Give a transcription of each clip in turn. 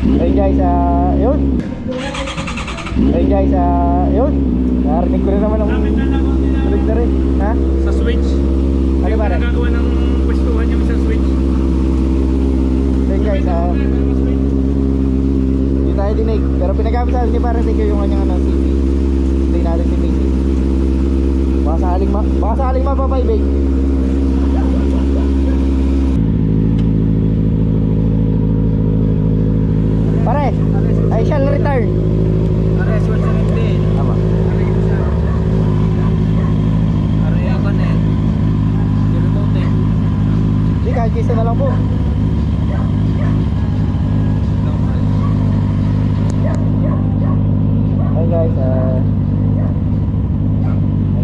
Ayun guys, yun. Ayun guys, yun. Narinig ko na naman ang tulig na rin. Ha? Sa switch. Ano ba rin? Nagagawa ng pwestuhan yung isang switch. Ayun guys, hindi tayo dinig. Pero pinagamit sa akin niya parang sige yung kanyang CP. Hindi natin si PC. Baka sakaling mapapay, babe. Pare, I shall return. Ares, what's the name din? Tama. Ares ako na eh. Remote eh. Hindi, kahit kisa na lang po. Hi guys,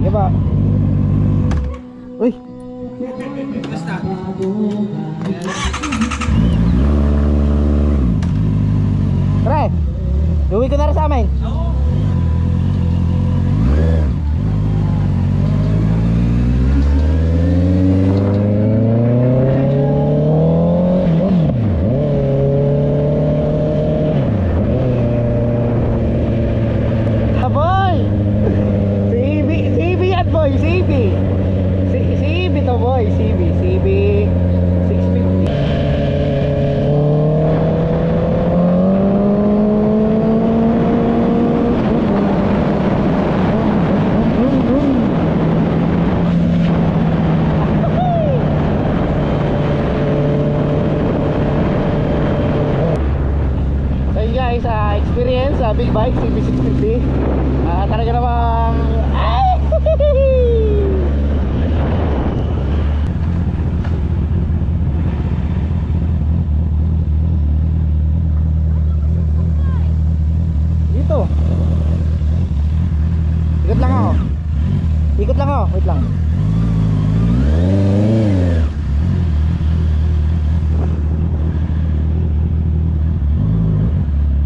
ay ba? Uy! Basta. Pre! Uwi ko na rin sa amin. Oo. Boy! CB yan boy, CB to boy, CB 650. So yun guys, experience big bike CB 650. Talaga namang dito. Ikot lang ako, wait lang.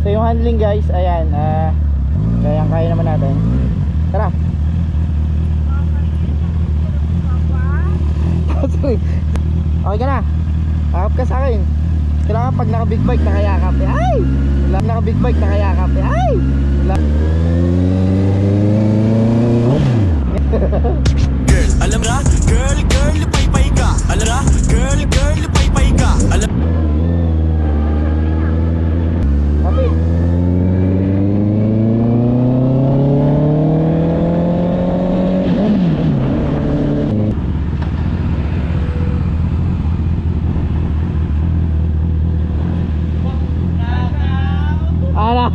So yung handling guys, ayan, kaya naman natin. Tara. Sorry. Okay ka na. Akap ka sa akin. Kailangan pag naka big bike nakayakap eh. Ay! Wala naka big bike nakayakap eh. Ay! Wala. Girl, alam ra? Girl, pay ka. Alam ra? Girl, pay ka. Alam. Kapit. Ala.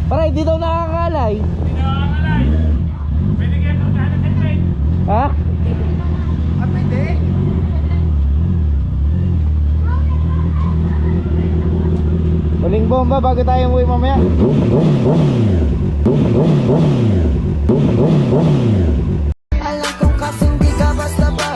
Paray, di daw nakakalay. Hindi nakakalay. Pwede kayo puntahan ng template. Ha? Ah, pwede? Huling bomba bago tayo umuwi mamaya. Alam kong kasing di ka basta-basta.